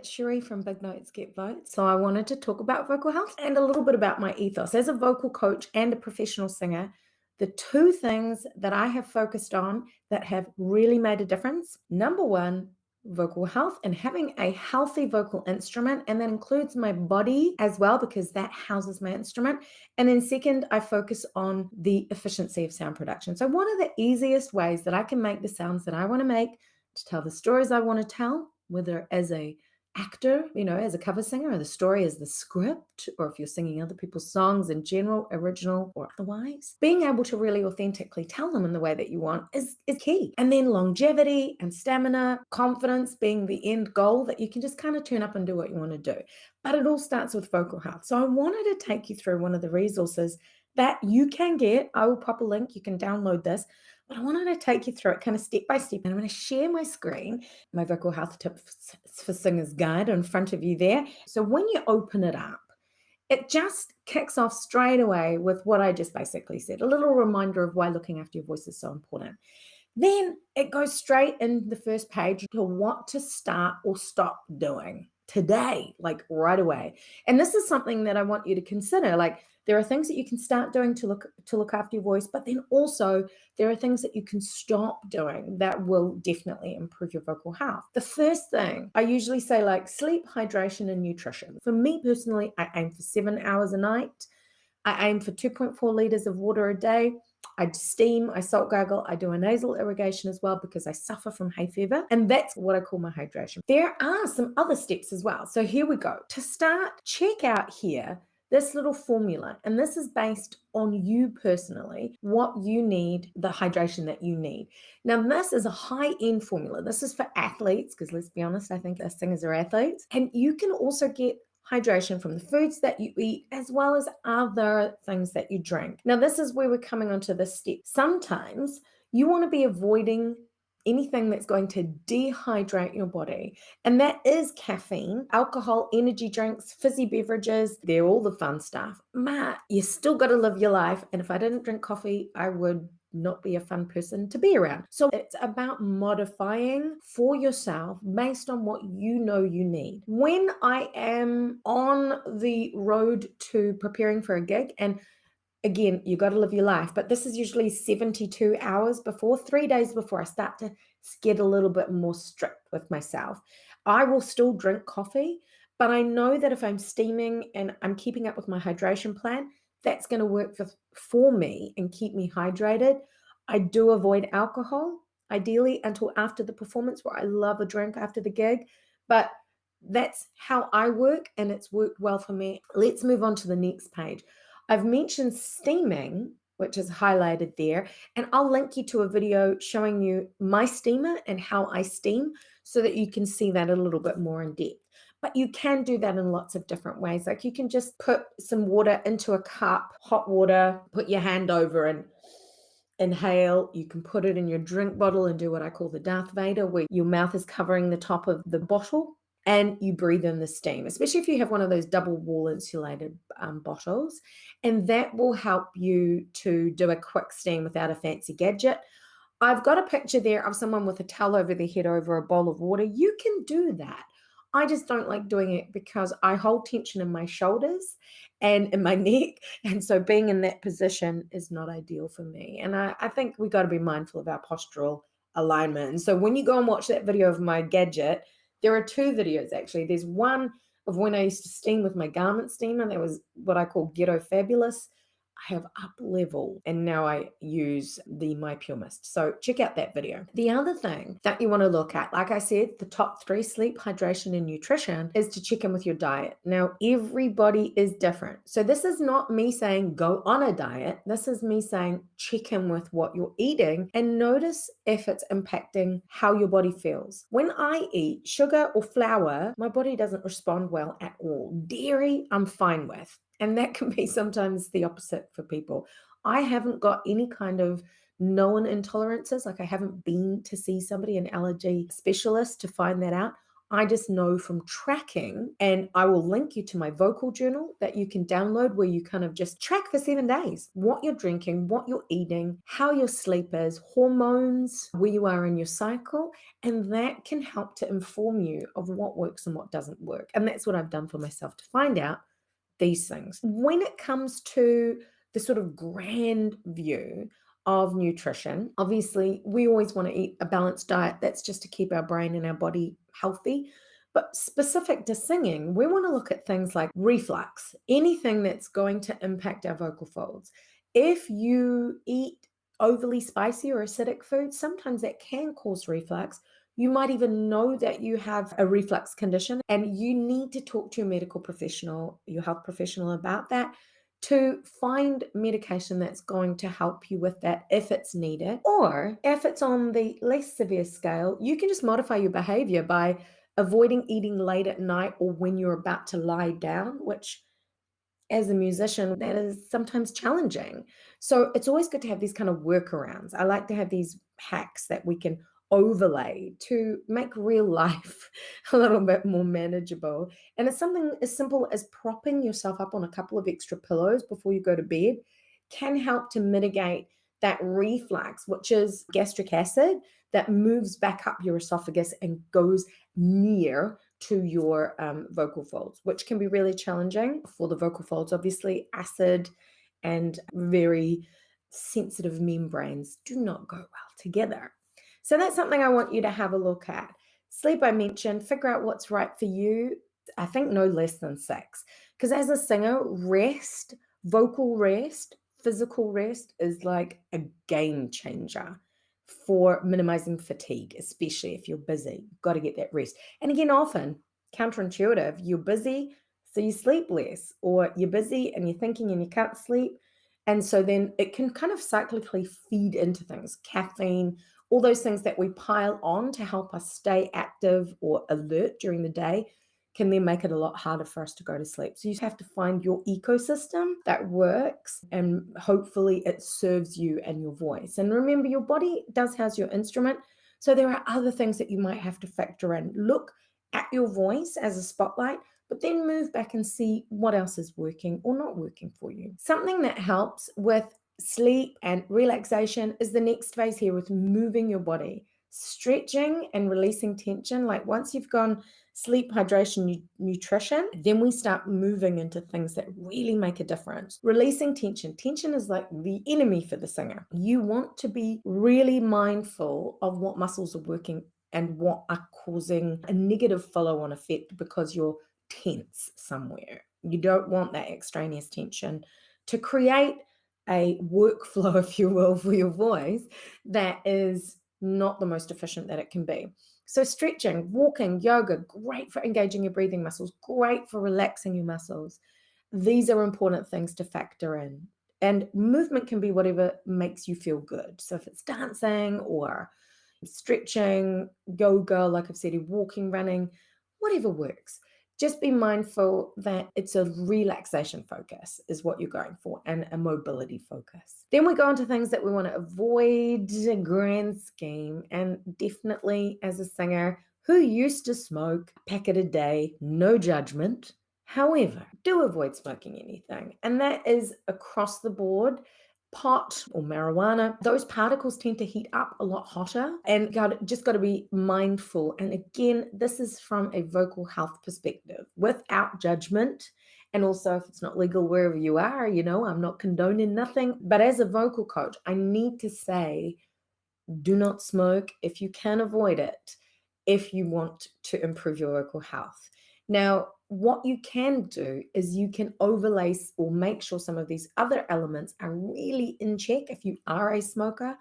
it's Cherie from Big Notes Get Votes. So I wanted to talk about vocal health and a little bit about my ethos. As a vocal coach and a professional singer, the two things that I have focused on that have really made a difference, number one, vocal health and having a healthy vocal instrument, and that includes my body as well because that houses my instrument. And then second, I focus on the efficiency of sound production. So what are the easiest ways that I can make the sounds that I want to make to tell the stories I want to tell, whether as a actor, as a cover singer, or the story as the script, or if you're singing other people's songs in general, original or otherwise. Being able to really authentically tell them in the way that you want is key. And then longevity and stamina, confidence being the end goal that you can just kind of turn up and do what you want to do. But it all starts with vocal health. So I wanted to take you through one of the resources that you can get. I will pop a link, you can download this. But I wanted to take you through it kind of step by step. And I'm going to share my screen, my vocal health tips for singers guide in front of you there. So when you open it up, it just kicks off straight away with what I just basically said, a little reminder of why looking after your voice is so important. Then it goes straight in the first page to what to start or stop doing today, like right away. And this is something that I want you to consider. Like, there are things that you can start doing to look after your voice, but then also there are things that you can stop doing that will definitely improve your vocal health. The first thing I usually say, like sleep, hydration, and nutrition. For me personally, I aim for 7 hours a night. I aim for 2.4 liters of water a day. I steam, I salt gargle, I do a nasal irrigation as well because I suffer from hay fever. And that's what I call my hydration. There are some other steps as well. So here we go. To start, check out here this little formula, and this is based on you personally, what you need, the hydration that you need. Now, this is a high-end formula. This is for athletes, because let's be honest, I think us singers are athletes. And you can also get hydration from the foods that you eat as well as other things that you drink. Now, this is where we're coming onto this step. Sometimes you want to be avoiding anything that's going to dehydrate your body. And that is caffeine, alcohol, energy drinks, fizzy beverages. They're all the fun stuff. But you still got to live your life. And if I didn't drink coffee, I would not be a fun person to be around. So it's about modifying for yourself based on what you know you need. When I am on the road to preparing for a gig, and again, you got to live your life, but this is usually 72 hours before, 3 days before I start to get a little bit more strict with myself. I will still drink coffee, but I know that if I'm steaming and I'm keeping up with my hydration plan, that's going to work for me and keep me hydrated. I do avoid alcohol, ideally until after the performance, where I love a drink after the gig, but that's how I work and it's worked well for me. Let's move on to the next page. I've mentioned steaming, which is highlighted there, and I'll link you to a video showing you my steamer and how I steam so that you can see that a little bit more in depth. But you can do that in lots of different ways. Like, you can just put some water into a cup, hot water, put your hand over and inhale. You can put it in your drink bottle and do what I call the Darth Vader, where your mouth is covering the top of the bottle and you breathe in the steam, especially if you have one of those double wall insulated bottles. And that will help you to do a quick steam without a fancy gadget. I've got a picture there of someone with a towel over their head over a bowl of water. You can do that. I just don't like doing it because I hold tension in my shoulders and in my neck. And so being in that position is not ideal for me. And I think we got to be mindful of our postural alignment. And so when you go and watch that video of my gadget, there are two videos actually. There's one of when I used to steam with my garment steamer. That was what I call Ghetto Fabulous. I have up leveled and now I use the My Pure Mist. So check out that video. The other thing that you want to look at, like I said, the top 3, sleep, hydration, and nutrition, is to check in with your diet. Now, everybody is different. So this is not me saying go on a diet. This is me saying check in with what you're eating and notice if it's impacting how your body feels. When I eat sugar or flour, my body doesn't respond well at all. Dairy, I'm fine with. And that can be sometimes the opposite for people. I haven't got any kind of known intolerances. Like, I haven't been to see somebody, an allergy specialist, to find that out. I just know from tracking, and I will link you to my vocal journal that you can download where you kind of just track for 7 days what you're drinking, what you're eating, how your sleep is, hormones, where you are in your cycle. And that can help to inform you of what works and what doesn't work. And that's what I've done for myself to find out these things. When it comes to the sort of grand view of nutrition, obviously, we always want to eat a balanced diet. That's just to keep our brain and our body healthy. But specific to singing, we want to look at things like reflux, anything that's going to impact our vocal folds. If you eat overly spicy or acidic foods, sometimes that can cause reflux. You might even know that you have a reflux condition, and you need to talk to your medical professional, your health professional about that, to find medication that's going to help you with that if it's needed. Or if it's on the less severe scale, you can just modify your behavior by avoiding eating late at night or when you're about to lie down, which as a musician, that is sometimes challenging. So it's always good to have these kind of workarounds. I like to have these hacks that we can overlay to make real life a little bit more manageable. And it's something as simple as propping yourself up on a couple of extra pillows before you go to bed can help to mitigate that reflux, which is gastric acid that moves back up your esophagus and goes near to your vocal folds, which can be really challenging for the vocal folds. Obviously, acid and very sensitive membranes do not go well together. So that's something I want you to have a look at. Sleep, I mentioned, figure out what's right for you. I think no less than 6. Because as a singer, rest, vocal rest, physical rest is like a game changer for minimizing fatigue, especially if you're busy. You've got to get that rest. And again, often counterintuitive, you're busy, so you sleep less, or you're busy and you're thinking and you can't sleep. And so then it can kind of cyclically feed into things, caffeine, all those things that we pile on to help us stay active or alert during the day can then make it a lot harder for us to go to sleep. So you have to find your ecosystem that works, and hopefully it serves you and your voice. And remember, your body does house your instrument. So there are other things that you might have to factor in. Look at your voice as a spotlight, but then move back and see what else is working or not working for you. Something that helps with sleep and relaxation is the next phase here with moving your body, stretching and releasing tension. Like once you've gone sleep, hydration, nutrition, then we start moving into things that really make a difference. Releasing tension. Tension is like the enemy for the singer. You want to be really mindful of what muscles are working and what are causing a negative follow-on effect because you're tense somewhere. You don't want that extraneous tension to create a workflow, if you will, for your voice that is not the most efficient that it can be. So stretching, walking, yoga, great for engaging your breathing muscles, great for relaxing your muscles. These are important things to factor in. And movement can be whatever makes you feel good. So if it's dancing or stretching, yoga, like I've said, walking, running, whatever works. Just be mindful that it's a relaxation focus is what you're going for, and a mobility focus. Then we go into things that we want to avoid, a grand scheme, and definitely as a singer who used to smoke a packet a day, no judgment. However, do avoid smoking anything, and that is across the board. Pot or marijuana, those particles tend to heat up a lot hotter, and just got to be mindful. And again, this is from a vocal health perspective without judgment. And also, if it's not legal wherever you are, I'm not condoning nothing. But as a vocal coach, I need to say, do not smoke if you can avoid it, if you want to improve your vocal health. Now, what you can do is you can overlay or make sure some of these other elements are really in check if you are a smoker,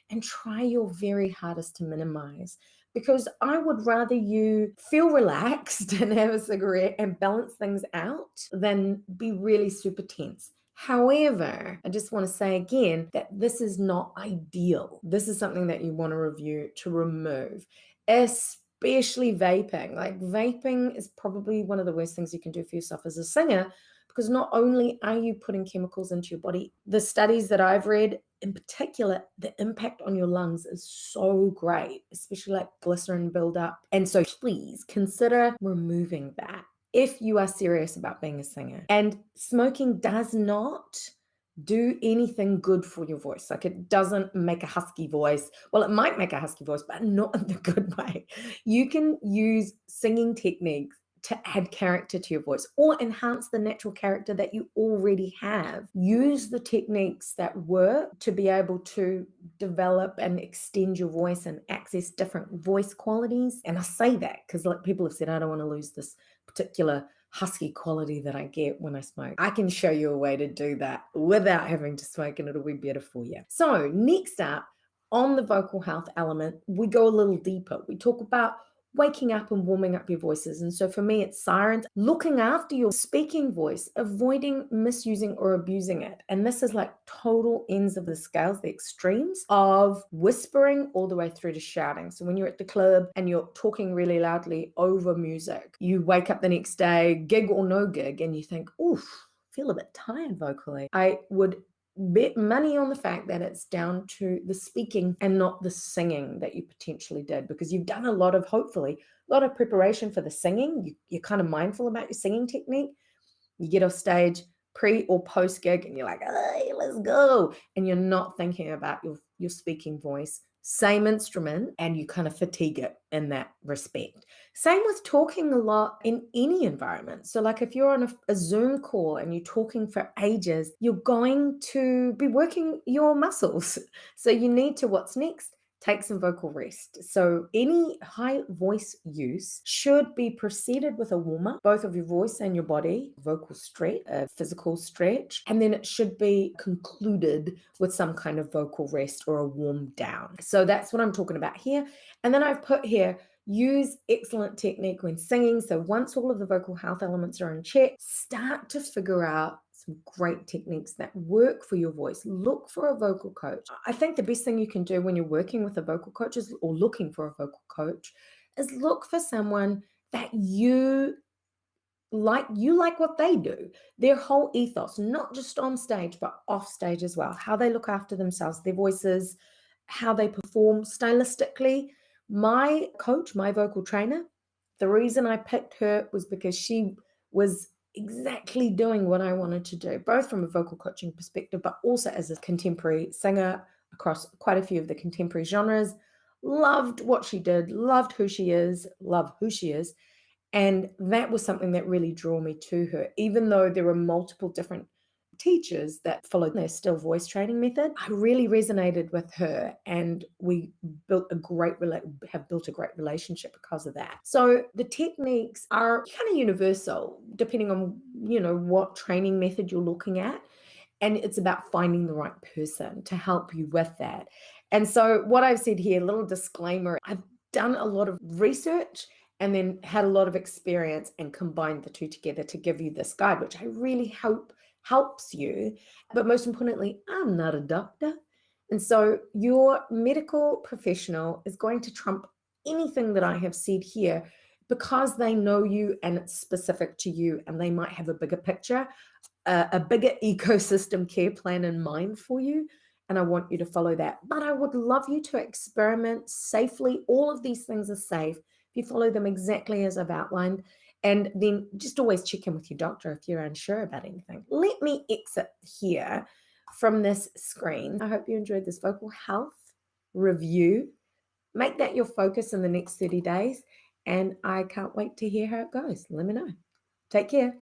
and try your very hardest to minimize. Because I would rather you feel relaxed and have a cigarette and balance things out than be really super tense. However, I just want to say again that this is not ideal. This is something that you want to review to remove, especially vaping. Like vaping is probably one of the worst things you can do for yourself as a singer, because not only are you putting chemicals into your body, the studies that I've read in particular, the impact on your lungs is so great, especially like glycerin buildup. And so please consider removing that if you are serious about being a singer. And smoking does not do anything good for your voice. Like it doesn't make a husky voice. Well, it might make a husky voice, but not in the good way. You can use singing techniques to add character to your voice or enhance the natural character that you already have. Use the techniques that work to be able to develop and extend your voice and access different voice qualities. And I say that because like people have said, I don't want to lose this particular husky quality that I get when I smoke. I can show you a way to do that without having to smoke, and it'll be better for you. So next up, on the vocal health element, we go a little deeper. We talk about waking up and warming up your voices. And so for me, it's sirens, looking after your speaking voice, avoiding misusing or abusing it. And this is like total ends of the scales, the extremes of whispering all the way through to shouting. So when you're at the club and you're talking really loudly over music, you wake up the next day, gig or no gig, and you think, oof, feel a bit tired vocally. I would bet money on the fact that it's down to the speaking and not the singing that you potentially did, because you've done hopefully a lot of preparation for the singing. You're kind of mindful about your singing technique. You get off stage pre or post gig and you're like, hey, let's go. And you're not thinking about your speaking voice. Same instrument, and you kind of fatigue it in that respect. Same with talking a lot in any environment. So like if you're on a Zoom call and you're talking for ages, you're going to be working your muscles. So you need to, what's next? Take some vocal rest. So any high voice use should be preceded with a warm-up, both of your voice and your body, vocal stretch, a physical stretch, and then it should be concluded with some kind of vocal rest or a warm down. So that's what I'm talking about here. And then I've put here, use excellent technique when singing. So once all of the vocal health elements are in check, start to figure out some great techniques that work for your voice. Look for a vocal coach. I think the best thing you can do when you're working with a vocal coach or looking for a vocal coach is look for someone that you like what they do, their whole ethos, not just on stage, but off stage as well, how they look after themselves, their voices, how they perform stylistically. My coach, my vocal trainer, the reason I picked her was because she was exactly doing what I wanted to do, both from a vocal coaching perspective, but also as a contemporary singer across quite a few of the contemporary genres. Loved what she did, loved who she is, love who she is. And that was something that really drew me to her. Even though there were multiple different teachers that followed their still voice training method, I really resonated with her, and we have built a great relationship because of that. So the techniques are kind of universal depending on what training method you're looking at, and it's about finding the right person to help you with that. And so what I've said here, little disclaimer, I've done a lot of research and then had a lot of experience and combined the two together to give you this guide, which I really hope helps you. But most importantly, I'm not a doctor. And so your medical professional is going to trump anything that I have said here, because they know you and it's specific to you, and they might have a bigger picture, a bigger ecosystem care plan in mind for you. And I want you to follow that. But I would love you to experiment safely. All of these things are safe if you follow them exactly as I've outlined. And then just always check in with your doctor if you're unsure about anything. Let me exit here from this screen. I hope you enjoyed this vocal health review. Make that your focus in the next 30 days. And I can't wait to hear how it goes. Let me know. Take care.